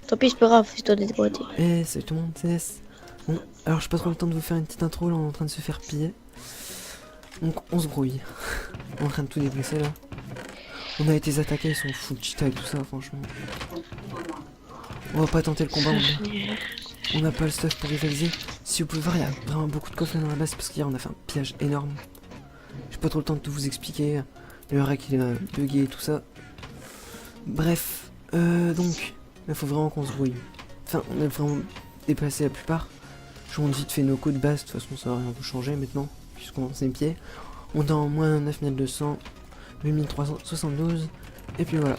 Tant pis, c'est pas grave, c'est toi de déboîter. Eh, salut tout le monde, c'est Ness. Bon, alors j'ai pas trop le temps de vous faire une petite intro, là on est en train de se faire piller. Donc on se brouille. On est en train de tout déplacer là. On a été attaqués, ils sont full cheetah et tout ça, franchement. On va pas tenter le combat, on n'a pas le stuff pour rivaliser. Si vous pouvez voir, il y a vraiment beaucoup de coffres là dans la base parce qu'hier on a fait un pillage énorme. J'ai pas trop le temps de tout vous expliquer. Le rack il est bugué et tout ça. Bref, donc, il faut vraiment qu'on se brouille. Enfin, on a vraiment déplacé la plupart. Je vous montre vite fait nos coups de base, de toute façon ça va rien vous changer maintenant, puisqu'on s'est pied. On est en moins 9200, 8372, et puis voilà.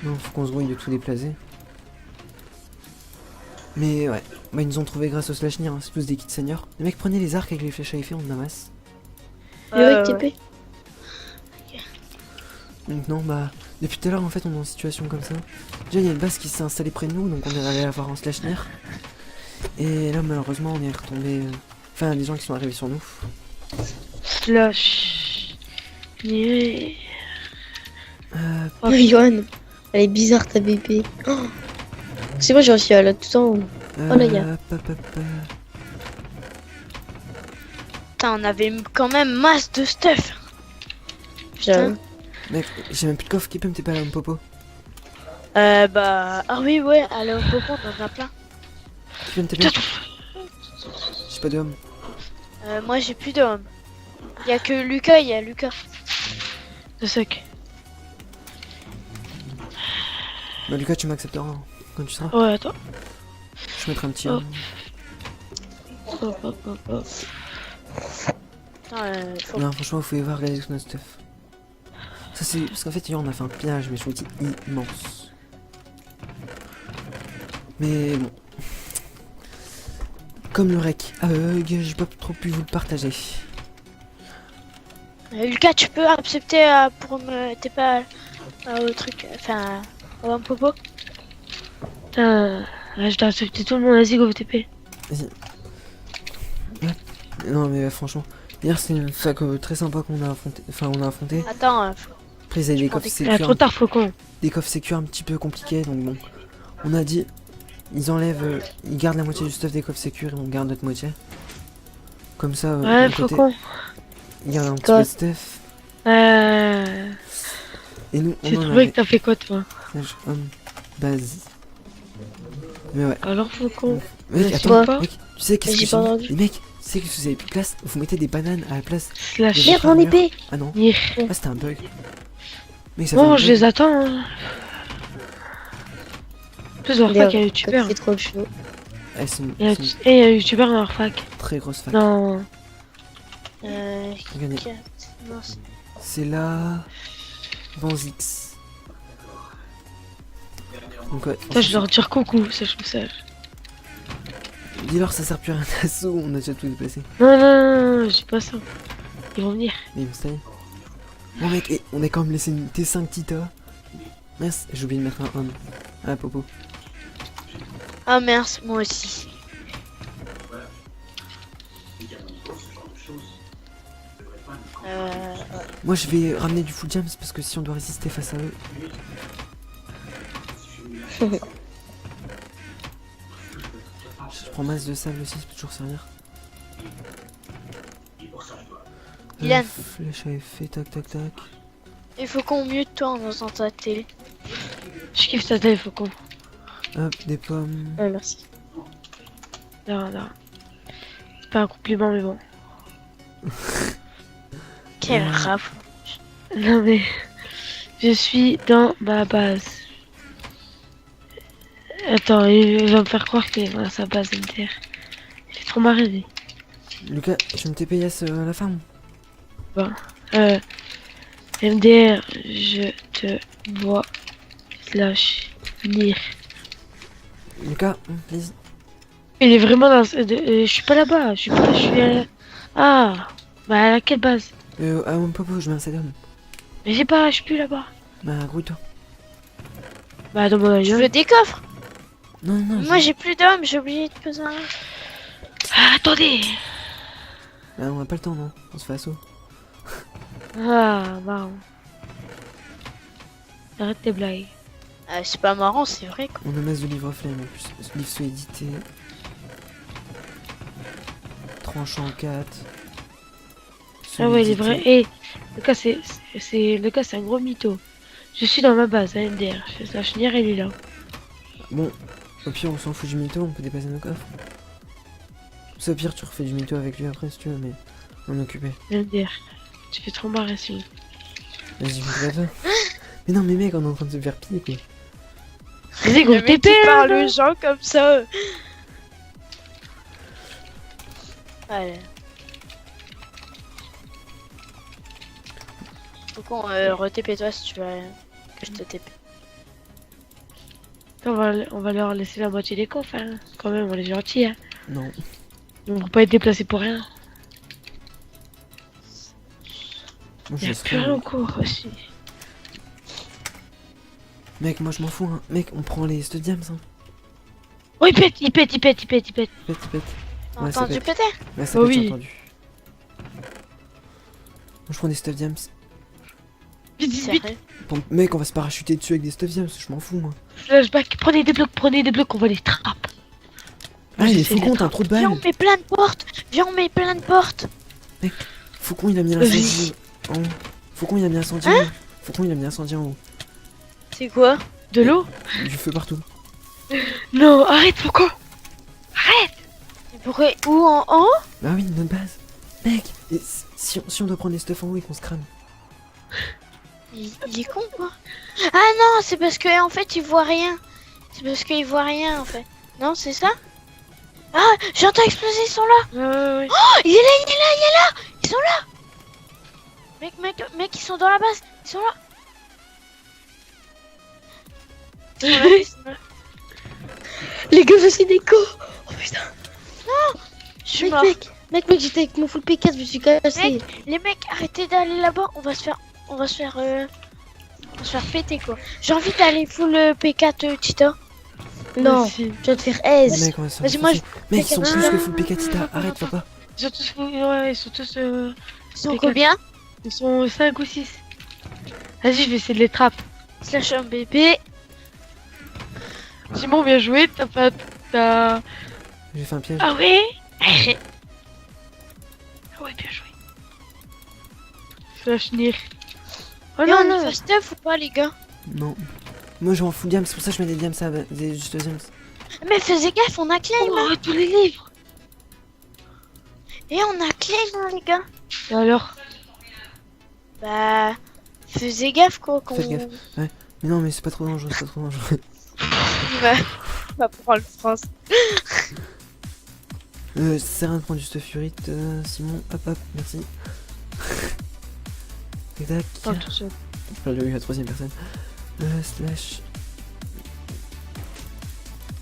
Donc faut qu'on se brouille de tout déplacer. Mais ouais, bah, ils nous ont trouvé grâce au Slashnir, hein, c'est tous des kits seigneurs. Les mecs, prenez les arcs avec les flèches à effet, on en amasse. Ouais, TP. Donc non, bah, depuis tout à l'heure en fait on est en situation comme ça. Déjà il y a une base qui s'est installée près de nous, donc on est allé la voir en Slashnir. Et là malheureusement on est retombé... Enfin, des gens qui sont arrivés sur nous. Slash. Yeah. Oh, Johan, elle est bizarre ta bébé. Oh. C'est moi j'ai réussi à là tout en haut. Oh là, y a. Putain, on avait quand même masse de stuff. Putain. Mec, j'ai même plus de coffre, qui peut me taper à la popo? Bah. Ah oui, ouais, alors Popo, on en a plein. Qui peut me taper? J'ai pas de homme. Moi, j'ai plus d'hommes. Il y a que Lucas, il y a Lucas. De sec. Bah Lucas tu m'accepteras hein, quand tu seras. Ouais, attends. Je mettrai un petit Oh. homme. Attends, faut... Non franchement vous pouvez voir, regardez tout notre stuff. Ça c'est... Parce qu'en fait hier on a fait un pillage mais je vous dis immense. Mais bon. Comme le rec j'ai pas trop pu vous le partager. Lucas, tu peux accepter pour me TP au truc. Enfin, au homme Popo. Putain, je dois accepter tout le monde, vas-y, go TP. Vas-y. Ouais. Non mais franchement, hier c'est une fac très sympa qu'on a affronté. Enfin on a affronté. Attends, Après ils avaient des coffres trop tard, Faucon. des coffres sécu un petit peu compliqués donc bon. On a dit, ils enlèvent, ils gardent la moitié du stuff des coffres sécu et on garde notre moitié. Comme ça, Ouais, de côté, Faucon. ils gardent un petit peu de stuff. Et nous, J'ai on en trouvé avait que t'as fait quoi, toi? homme base. Mais ouais. Alors, Faucon. Mec, Je sais attends, pas. mec, tu sais qu'est-ce que J'ai j'ai pas mis? entendu. Les mecs, tu sais que si vous avez plus de place, vous mettez des bananes à la place. Slash. Merde, mon épée. Ah non, Yeah. ah c'était un bug. Mec, ça fait un Bon, bug. je les attends. Hein. En plus, leur fac, il y a un youtubeur. C'est trop chaud. Ah, c'est Il y a une un youtubeur dans leur fac. très grosse fac. Non. Regardez, 4. Non, c'est... c'est là... Banzix. Donc ouais, Toi, je leur dire coucou, ça, je me sais. dis-leur ça sert plus à rien d'assaut, on a déjà tout déplacé. Non, non, non, non, je dis pas ça. Ils vont venir. Mais il me style. Bon mec, on a quand même laissé une T5 Tita. Mince, j'ai oublié de mettre un homme. Ah popo. Ah, mince, moi aussi. Moi je vais ramener du full jams parce que si on doit résister face à eux. Je prends masse de sable aussi, ça peut toujours servir. Dylan. Flèche à effet, tac tac tac. Il faut qu'on mute toi en entendant ta télé. Je kiffe ta télé, Faucon. Hop, des pommes. Ouais, merci. Non, non. C'est pas un compliment, mais bon. Quel rap. Non, mais. Je suis dans ma base. Attends, il va me faire croire qu'il est dans sa base MDR. Il est trop marré, lui. Lucas, tu me TP Yes à la ferme? MDR, je te vois. Slash. Lire. Lucas, please. Il est vraiment dans. Je suis pas là-bas. Je suis pas. Je suis à... Ah. Bah, à quelle base? Ah mon popo, je mets un sedum. Mais j'ai pas. Je suis plus là-bas. Bah grouille-toi. Bah, dans mon avion. Je veux des coffres. Non, non, Moi, j'ai plus d'hommes. J'ai oublié de poser un. Ah, attendez. Ah, on a pas le temps, non. On se fait assaut. Ah, marrant. Arrête tes blagues. C'est pas marrant, c'est vrai quoi. On a masse de livres flemme en plus. Ce livre sous-édité. Tranchant 4. Ah ouais, il est vrai. Et le cas, c'est un gros mytho. Je suis dans ma base, ANDR. Je fais slash nier, il est là. Bon, au pire, on s'en fout du mytho, on peut dépasser nos coffres. Ou au pire, tu refais du mytho avec lui après si tu veux, mais on est occupé. ANDR. Tu fais trop marrer, sinon. Vas-y, je vais toi. Mais non, mais mec, on est en train de se faire piller quoi. Vas-y, gros Le mec TP, qui parle là. aux gens comme ça. Allez. Faut qu'on re-TP toi si tu veux que je te TP. On va leur laisser la moitié des coffres, hein. Quand même, on est gentils, hein. Non. On va pas être déplacés pour rien. Moi, je Y'a laisse plus rien. rien au cours aussi. Mec, moi je m'en fous, hein. Mec, on prend les studiums, hein. Oh, il pète, il pète, il pète, il pète, il pète. Pète, pète. T'as Ouais, ça entendu pète. péter? Ouais, ça Oh pète, j'ai oui. entendu. Moi je prends des studiums. Vite, vite, vite. Sérieux? Mec, on va se parachuter dessus avec des studiums, je m'en fous moi. Flashback, prenez des blocs, on va les trappe. Ah, il est j'essaie de faucon, t'as trop de Viens, balles. on met plein de portes. Viens, on met plein de portes. Faucon, il a mis Vas-y. l'incendie en haut. Faucon, il a mis l'incendie en haut. Faucon, il a mis l'incendie en haut. C'est quoi? De l'eau? Du feu partout. Non, arrête, pourquoi? Mais pourquoi? Où en haut? Bah oui, notre base. Mec, et si on doit prendre les stuff en haut et qu'on se crame. Il est con quoi? Ah non, c'est parce que en fait il voit rien. C'est parce qu'il voit rien en fait. Non, c'est ça? Ah, j'entends exploser, ils sont là. Ouais. Oh, il est là, il est là, il est là. Ils sont là. Mec, ils sont dans la base. Ils sont là. Ils sont là, ils sont là. Les gars, je suis déco. Oh putain. Je suis mort. Mec, j'étais avec mon full P4, je me suis cassé. Les mecs, arrêtez d'aller là-bas. On va se faire péter quoi. J'ai envie d'aller full P4 Tita. Non, Aussi. je vais te faire aise. Mec, on va se Vas-y, moi, Mec, ils sont P4. plus que full P4 arrête, papa. Ils sont tous, ouais, ils sont tous, Ils sont P4. combien? ils sont 5 ou 6. Vas-y, je vais essayer de les trapper. Slash un bébé. Simon, bien joué, t'as pas, t'as... J'ai fait un piège. Ah ouais? Ah ouais, bien joué. Slash nier. Oh Et non, on non. y fait stuff ou pas les gars? Non. Moi, je m'en fous diams, c'est pour ça que je mets des diams, ça, des juste diams. Mais faisez gaffe, on a claim Oh, là. arrête tous les livres. Et on a claim là les gars. Et alors? Bah, faisais gaffe quoi. Quand Faites gaffe. Mais non, mais c'est pas trop dangereux, c'est pas trop dangereux. On va prendre France. Ça sert à rien de prendre du stuff furite, Simon. Hop, merci. Tac, Oh, tac. tout seul. J'ai eu la troisième personne. Slash.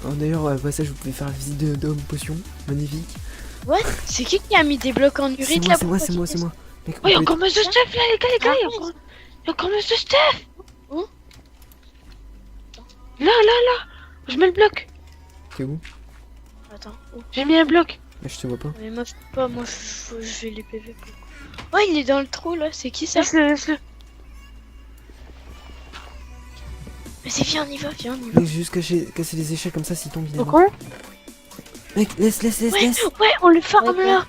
Oh, d'ailleurs, au passage, vous pouvez faire la visite d'homme potion. Magnifique. Ouais, c'est qui a mis des blocs en C'est urite moi, là c'est pour moi, pas c'est qu'ils moi, c'est fassent- moi. Mec, Oh, y'a on peut- encore plus de stuff là, les gars, il y a Ah, encore... y a encore plus de stuff. Où? Là. Je mets le bloc. T'es où? Attends. Oh. J'ai mis un bloc. Mais je te vois pas. Mais moi je peux pas, moi je vais les PV. Ouais, il est dans le trou là, c'est qui ça? Laisse-le. Mais c'est viens, on y va, viens, on y va. Mec, j'ai juste cassé les échelles comme ça, s'il tombe, il est Au mort. con? Mec, laisse. Ouais, on le farm Ouais, là.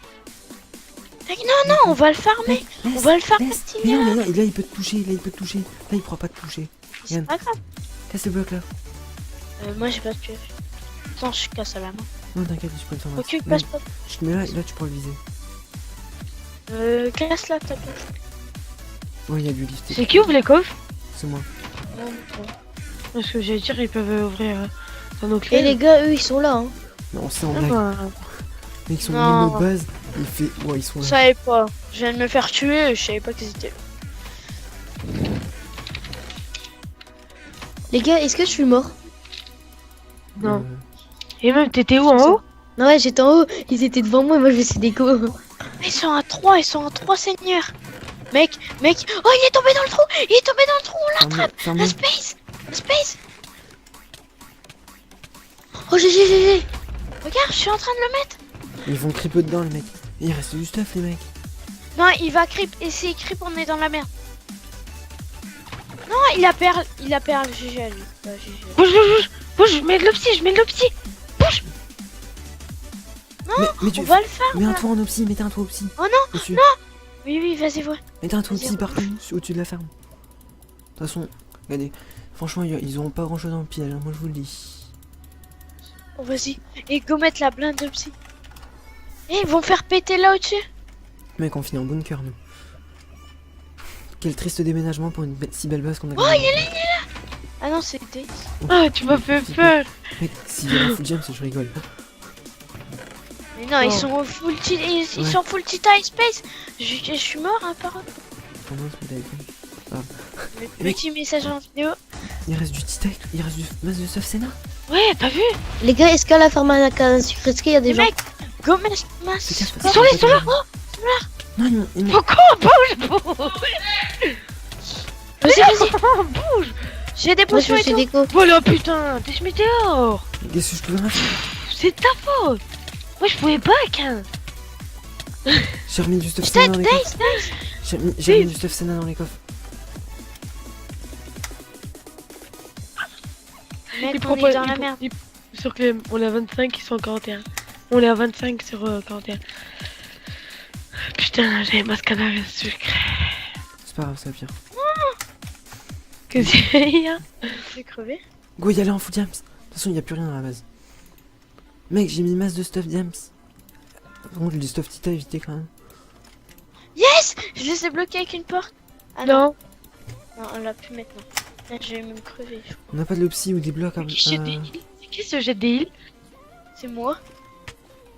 Mec, non, on va le farmer. On va le farmer, laisse. stylé, Mais non, là. mais là, il peut te toucher, Là, il pourra pas te toucher. C'est Regarde. pas grave. Casse le bloc là. Moi j'ai pas de pioche. Attends, je casse à la main. Non, t'inquiète, tu peux le faire. Ok, Max. casse pas. Je te mets là, et là, tu pourras le viser. Casse là ta pioche. Ouais, il y a du lift. C'est qui ouvre les coffres? C'est moi. Non, non. Parce que j'allais dire, ils peuvent ouvrir dans nos Et clés. les gars, eux, ils sont là. Hein. Non, c'est en Ah blague. bah, Mec, ils sont Non. dans notre base. Il fait. Ouais, ils sont Je là. savais pas. Je viens de me faire tuer, je savais pas qu'ils étaient là. Les gars, est-ce que je suis mort? non. Euh, Et même, t'étais où, en haut? Non, ouais, j'étais en haut. Ils étaient devant moi et moi, je me suis déco. Ils sont à 3, seigneurs. Mec, oh il est tombé dans le trou, on l'attrape. ferme-le. La space. Oh, GG. Regarde, je suis en train de le mettre. Ils vont creep dedans, les mecs. Et il reste du stuff, les mecs. Non, il va creep, et s'il creep, on est dans la merde. Non, il a perdu GG à lui. Ouais, GG. Bouge, je mets de l'opsie, Mais On tu... va le faire. Mets un là. toit en opsie, mettez un toit opsie. Oh non, Au-dessus. Oui, vas-y, ouais. Mettez un toit Vas-y, opsie partout, au-dessus de la ferme. De toute façon, regardez. Franchement, ils auront pas grand-chose dans le piège, hein, moi je vous le dis. Oh, vas-y. Et go mettre la blinde de psy. Et ils vont faire péter là au-dessus. Mec, on finit en bunker, nous. Quel triste déménagement pour une si belle base qu'on a. Oh, il est là. Ah non, c'est Days. Ah, tu m'as fait peur. Mec, s'il y a un full jam, je rigole. Mais non, ils Oh. sont au full ils Ouais. sont full Titan Space. Je suis mort, hein, par contre. Oh non, c'est pas d'accord. Le petit message en vidéo. Il reste du Titanic, il reste du masse de stuff Senna. Ouais, t'as vu? Les gars, est-ce qu'à la ferme à canne sucre, est-ce qu'il y a des Les gens? mecs, go mettre Fais masse. gaffe, Ils sont là, ils sont là. Non, ils m'ont. Pourquoi bouge? Vas-y. Bouge. J'ai des Moi, je potions et suis tout. déco. Voilà, putain, t'es météore. Qu'est-ce que je peux rien faire? C'est ta faute. Moi, je pouvais pas, hein. J'ai remis du stuff Putain, Senna dans les coffres. Days. J'ai remis du stuff Senna dans les coffres. Mec, Il on propose- est dans il la pro- merde. il- Sur que on est à 25, ils sont à 41. On est à 25 sur 41. Putain, j'ai ma canard à sucre. C'est pas grave, c'est pire. Qu'est-ce qu'il y a? J'ai crevé. Go, y aller en full jams. De toute façon, y a plus rien dans la base. Mec, j'ai mis masse de stuff jams. Par contre, les stuff Tita éviter quand même. Yes, je les ai bloqués avec une porte. Ah non, Non. non, on l'a plus maintenant. Là, je vais même crever. je crois. On n'a pas de l'opsie ou des blocs à. Qui jette des îles? C'est qui ce jet des îles? C'est moi.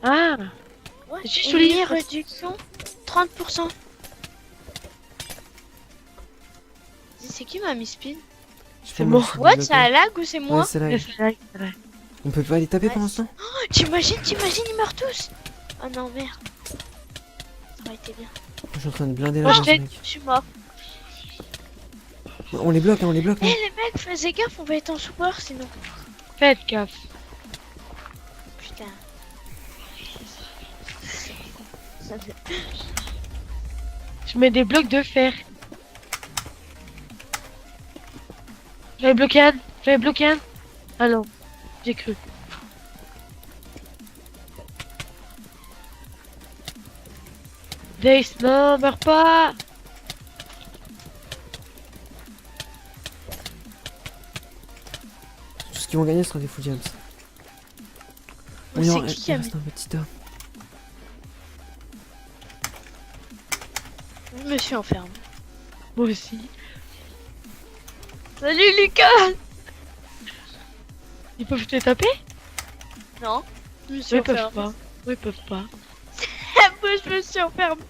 Ah. Ouais. Juste Une sous les mini yeux. réduction 30%. C'est qui m'a mis speed? C'est moi. What, ça lag ou c'est moi? Ouais, c'est là. Ouais, c'est là, c'est là. On peut pas les taper Ouais, pour l'instant. T'imagines, ils meurent tous. Oh non, merde. Ça aurait été bien. Je suis en train de blinder la Moi, je base, t'aide. mec. Je suis mort. On les bloque, hein, on les bloque. Eh hein. les mecs, faites gaffe, on va être en support sinon. Faites gaffe. Putain. Je mets des blocs de fer. J'avais bloqué un. Ah non, j'ai cru. Dace, non, meurs pas. Tout ce qu'ils vont gagner sera des full jams. Mais Oui, c'est non, qui qui il a mis reste un petit tas. Je me suis enfermé. Moi aussi. Salut Lucas. Ils peuvent te taper? Non. Je me suis Oui, ils peuvent enfermé. pas. Oui, ils peuvent pas. Moi je me suis enfermé.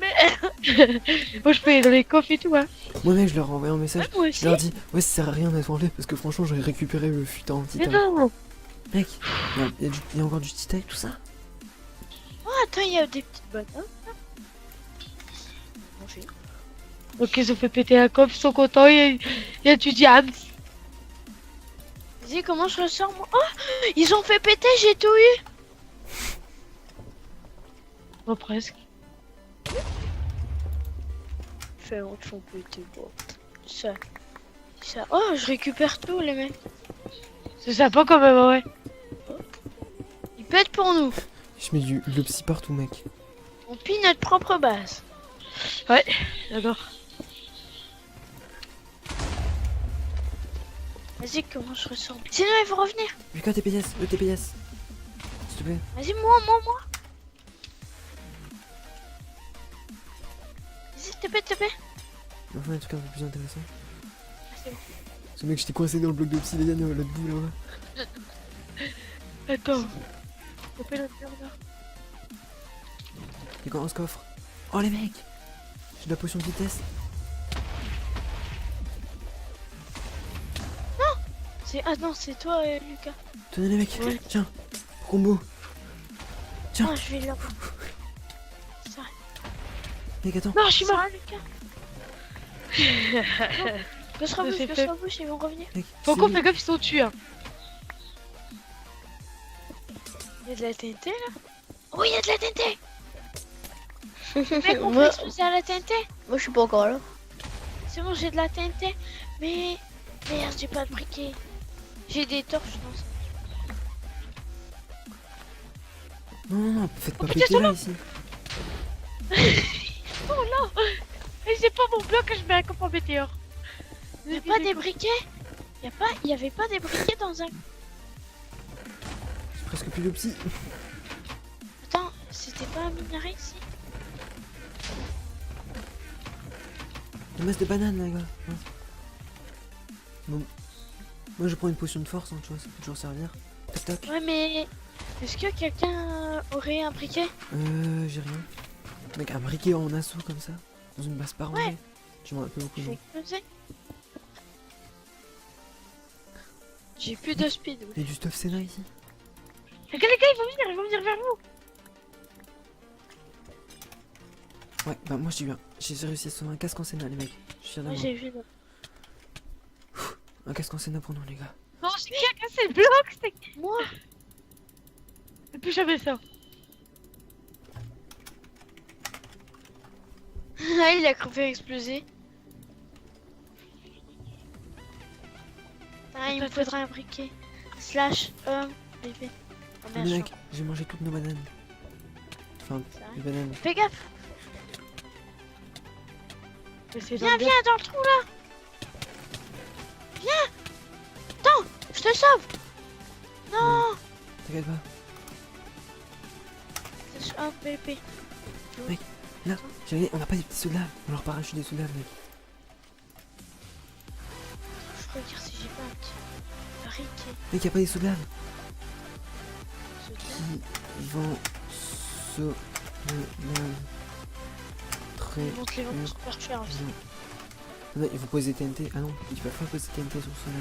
Moi, je peux aller dans les coffres et tout, hein. Moi, mec, je leur envoie un message. Moi Je aussi. leur dis, ouais, ça sert à rien d'être enlevé parce que franchement, j'aurais récupéré le futin en Mais titan. non. Mec, il y a encore du titan et tout ça. Oh attends, il y a des petites bottes. Hein. Manger. Ok, ils ont fait péter un coffre, ils sont contents, il y a du diams. Vas-y, comment je ressors moi? Oh, ils ont fait péter, j'ai tout eu. Oh, presque. On te font péter, bon. Ça. Oh, je récupère tout les mecs. C'est sympa quand même, ouais. Ils pètent pour nous. Je mets de l'opsie partout, mec. On pille notre propre base. D'accord. Vas-y, comment je ressors? Sinon ils vont revenir. Lucas, TPS, le TPS. S'il te plaît. Vas-y, moi. Vas-y, TP. On va faire un truc un peu plus intéressant. Ah, c'est bon. Ce mec, j'étais coincé dans le bloc d'obsidienne l'autre bout là-bas. Attends. Coupez le serveur. Et quand on se coffre. Oh les mecs, j'ai de la potion de vitesse. Ah non, c'est toi, Lucas. Tenez les mecs, Ouais. tiens, combo. Tiens. Oh, je vais là. Ça. Mec, attends. Non, je suis mort. Ça, Lucas. Que se rebouche, C'est que fait. se rebouche, ils vont revenir. Mec, Faut c'est qu'on lui. fait gaffe, ils sont tués. Hein. Il y a de la TNT là? Oui, il y a de la TNT! Mec, on peut moi, exploser à la TNT? moi, je suis pas encore là. C'est bon, j'ai de la TNT. Mais j'ai pas de briquet. J'ai des torches dans ça. Non, non, non, faites pas putain, péter là ici. Oh non. Et j'ai pas mon bloc, je mets un copain météore. Y'a pas des briquets? Y avait pas des briquets dans un... J'ai presque plus de psy. Attends, c'était pas un minerai ici? Une masse de bananes, les gars. Ouais. Bon. Moi, je prends une potion de force, hein, tu vois, ça peut toujours servir. Tac, tac. Ouais, mais... Est-ce que quelqu'un aurait un briquet? J'ai rien. Mec, un briquet en assaut comme ça, dans une base pas rangée. Ouais. Tu m'en rappelles beaucoup, Je vais non? exploser. J'ai plus de speed. Il y a du stuff Senna ici. Les gars, ils vont venir vers vous. Ouais, bah moi j'ai réussi à sauver un casque en Senna, les mecs. Je suis fier de Moi moi. j'ai vu. Là. Un casque en Senna pour nous, les gars. Non, c'est qui a cassé le bloc, c'est... Moi? Et plus jamais ça. Ah, il a cru faire exploser. Ah, il me faudra un briquet. Slash, bébé. Oh merde, Les je mecs, j'ai mangé toutes nos bananes. Enfin, suis en- les bananes. Fais gaffe. C'est Viens, viens dans le trou là. Viens. Attends, je te sauve. Non. T'inquiète pas. Slash, bébé. Là, on n'a pas des petits soldats. On leur parachute des soldats, mec. Je regarde si j'ai pas un petit briquet. Mec, y'a pas des soldats Soldat. qui vont se... Très... Ils montent les ventes super cher aussi. Non, il faut poser TNT. Ah non, il peut pas poser TNT sur ce soldat.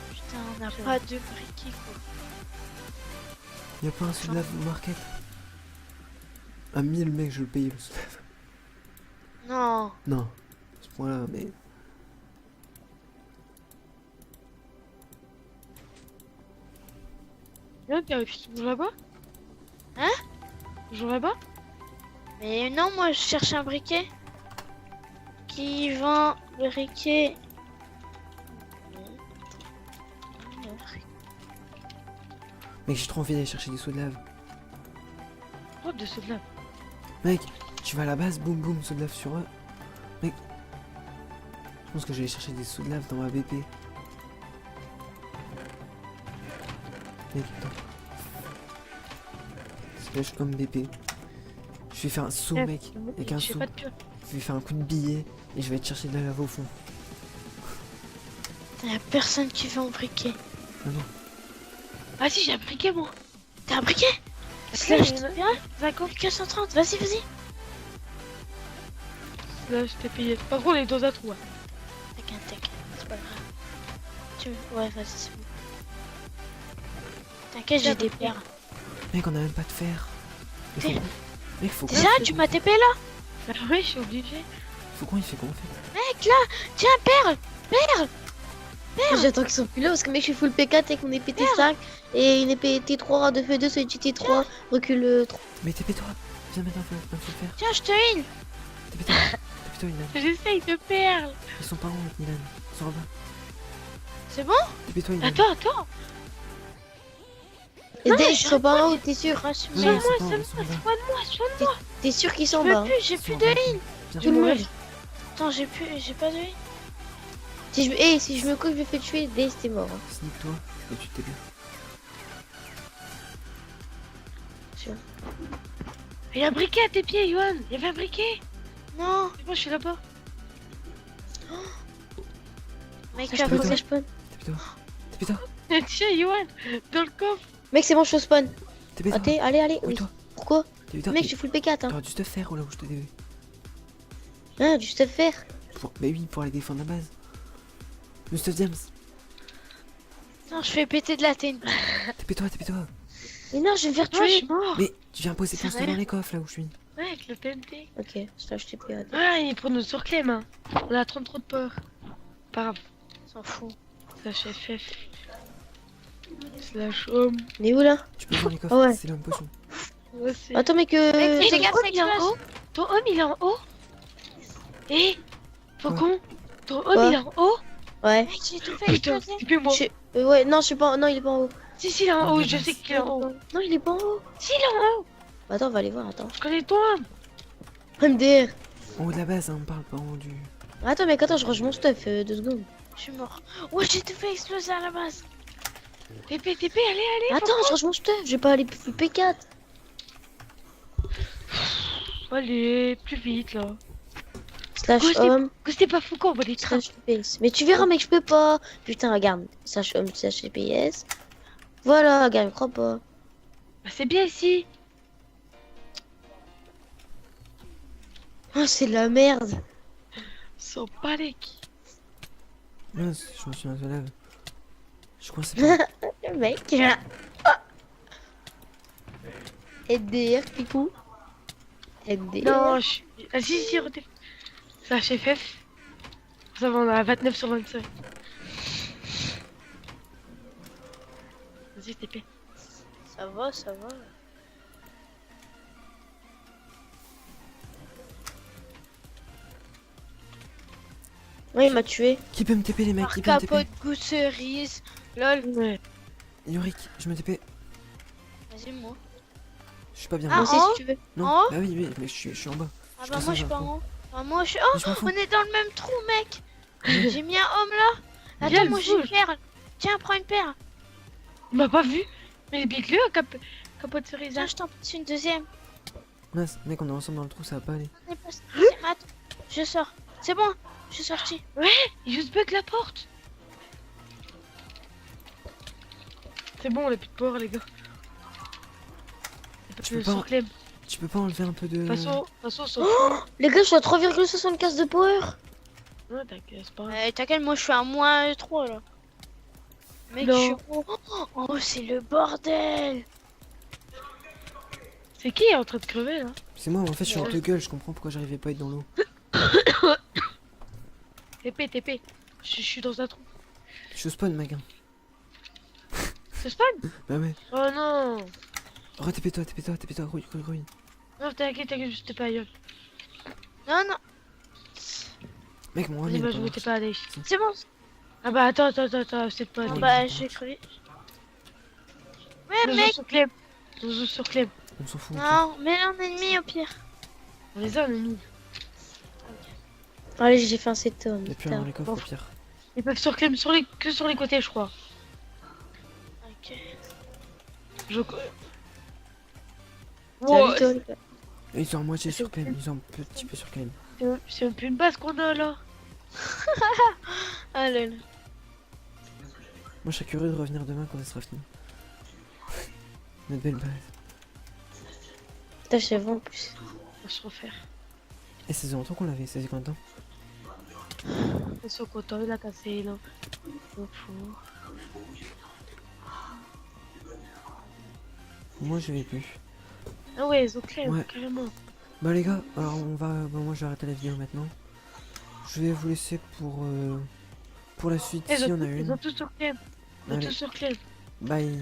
Putain, on n'a pas de briquet quoi. Y'a pas un soldat market. À 1000 mec, je le paye le soldat. Non. Non, à ce point-là, mais... Là, toujours là-bas. Hein? Toujours là-bas. Mais non, moi je cherche un briquet. Qui vend briquet. Mec, j'ai trop envie d'aller chercher des sauts de lave. Oh, de ceux là. Mec, tu vas à la base, boum boum, sauts de lave sur eux. Mec, je pense que je vais aller chercher des sauts de lave dans ma BP. Mec, attends. Slash comme BP. Je vais faire un saut, mec, avec un J'ai saut. pas de pure. Je vais faire un coup de billet et je vais te chercher de la lave au fond. Y'a personne qui vend briquet. Ah non. Ah si, j'ai un briquet moi. T'as un briquet? Slash, Slash, il y bien. 50. Que 130, vas-y, vas-y. Là, je t'ai payé. Par contre, on est dans un trou. Hein. T'inquiète, c'est pas grave. Tu veux... Ouais, vas-y, c'est bon. T'inquiète, j'ai des pierres. Mec, on a même pas de fer. Il faut... T'es- Mec, faut qu'on Déjà, fait tu qu'on- m'as TP là? Bah oui, je suis obligé. Faut qu'on y fait qu'on fait. Mec, là, tiens, perle. Perle. J'attends qu'ils sont plus là parce que mec, je suis full P4 avec mon épée T5 et une épée T3 de feu 2 sur une T3 recule 3. Mais TP-toi. Viens mettre un feu le faire. Tiens, je te heal. TP-toi. TP-toi, Nilan. J'essaye de perdre. Ils sont pas en haut, Nilan. Ils sont en bas. C'est bon? TP-toi, Nilan. Attends. Et Non, dès mais qu'ils sont pas en haut, t'es sûr? Rassure-moi. Non, ils sont pas en haut, ils sont en bas. Soigne-moi. T'es sûr qu'ils sont Je en bas? peux plus, j'ai Ils plus sont de en bas. heal. Viens. Tout le monde. Attends, j'ai pas de heal. Si je me coupe, je me fais tuer, dès t'es mort. Hein. Sneak-toi. Et tu t'es bien. Il y a un briquet à tes pieds, Yohan. Il y avait un briquet. Non, C'est bon, je suis là-bas. mec, Ça, tu as je peux peux, pas. ça, je peux. TP-toi. TP-toi. Tiens, Yohan, dans le coffre. Mec, c'est bon, je suis au spawn. TP-toi. Attends, allez. Oui. Oui, toi. Pourquoi? TP-toi. Mec, je suis full P4. Hein. T'aurais dû te faire, oh là où je te devais. Hein, du stuff faire. Bah oui, pour aller défendre la base. Le stuff James. Non, je fais péter de la TNT. TP-toi, TP-toi. Mais non, je vais me faire Oh, je suis tuer. mort. Mais tu viens poser Ça ton va. stuff dans les coffres là où je suis. Ouais, avec le TNT. Ok, slash TP. Attends. Ah, il prend nos sur Clem. Hein. On a trop de peur. Pas grave. S'en fout. Slash FF. Slash home. On est où là? Tu peux dans les coffres, Ah ouais. c'est l'homme potion. Moi aussi. Attends, mais que. Mec, ton les gars, homme, ça il est en explose. haut. Ton homme, il est en haut. Eh, Faucon, ton homme, Quoi il est en haut. Ouais. Mec, j'ai tout fait Putain, exploser. expliquez-moi. Ouais, non, je suis pas. Non, il est pas en haut. Si, il est en Oh, haut, la je base. sais qu'il est en haut. Non, il est pas en haut. Si, il est en haut. Attends, on va aller voir, attends. Je connais ton homme. MDR. En haut de la base, hein, on parle pas en haut du. Attends, mec, attends, je range mon stuff, 2 secondes. Je suis mort. Ouais, j'ai tout fait exploser à la base. TP, allez. Attends, je range mon stuff, je vais pas aller plus P4. Allez, plus vite, là. Slash Ghost, homme, Que c'était pas Faucon, on va les trains. slash FPS. Mais tu verras, mec, je peux pas. Putain, regarde. Slash homme, slash FPS. Voilà, regarde, je crois pas. Bah, c'est bien ici. Oh, c'est de la merde. Sans panique. Mince, je me suis un peu lave. Je crois que c'est pas. Le mec. MDR, picou. MDR. Non, je suis. Ah, si, redéf. Ça, chez FF. Ça va, on a 29 sur 25. Vas-y, TP. Ça va, ça va. Ouais, il m'a tué. Qui peut me TP, les mecs? Par Qui peut me TP? capote, goût cerise. Lol. Ouais. Yorick, je me TP. Vas-y, moi. Je suis pas bien. Ah, Moi aussi, en haut si tu veux. Non, en haut bah oui, mais je suis en bas. Ah Je bah pense moi que je suis ça pas va. en haut. Ah, moi je suis... Mais je m'en Oh, fous. on est dans le même trou, mec. Ouais. J'ai mis un homme là. Viens, Attends, moi le j'ai une fou. perle. Tiens, prends une perle. Il m'a pas vu. Mais il est bien que lui, capote cerise. Tiens, je t'en passe une deuxième. Mince, mec, on est ensemble dans le trou, ça va pas aller. On est pas- deuxième. Attends, je sors. C'est bon, je suis sorti. Il juste bug la porte. C'est bon, on a plus de power, les gars. Tu Tu peux peux pas- sur Clem. Tu peux pas enlever un peu de. De toute façon, on s'en fout. Les gars, je suis à 3,75 de power. Ouais, t'inquiète, c'est pas grave. T'inquiète, moi je suis à moins 3 là. Mec, Non. je suis gros. Oh, c'est le bordel. C'est qui est en train de crever, là? C'est moi, en fait, je suis en deux gueules, je comprends pourquoi j'arrivais pas à être dans l'eau. TP. Je suis dans un trou. Je suis au spawn, mec. Hein. C'est spawn? Bah ouais. Oh non. TP-toi, grouille. Non, t'inquiète, j'étais pas ailleurs. Non, non, Mec, mon Vas-y, rami, bah, je m'étais pas allé. c'est bon. Ah bah, attends, c'est pas Ah Oh, allé. bah, non. j'ai cru. On Ouais, joue mec. sur Clem. On joue sur Clem. On s'en fout. ok. Non, mets en ennemi au pire. On les a, nous. Allez, j'ai fait un set homme. Y'a plus rien dans les coffres, au pire. Ils peuvent sur Clem que sur les côtés, je crois. Ok. Je... Salut, Wow, toi, les gars. Et ils sont à moitié sur Clem, ils sont un petit peu sur Clem. c'est même plus une base qu'on a là. Ah là là. Moi, je serais curieux de revenir demain quand ça sera fini. Notre belle base. Putain, je sais vraiment en plus. On va se refaire. Et ça faisait longtemps qu'on l'avait, ça faisait combien de temps? Ils sont contents, il a cassé là. Donc, faut- Moi, je vais plus. Ah ouais, ils ont Clem, Ouais. carrément. Bah, les gars, alors on va. Bah, moi, je vais arrêter la vidéo maintenant. Je vais vous laisser pour la suite, Ils s'il y ont, en a ils une. ont tous sur Clem. Ils ont Allez. tous sur Clem. Bye.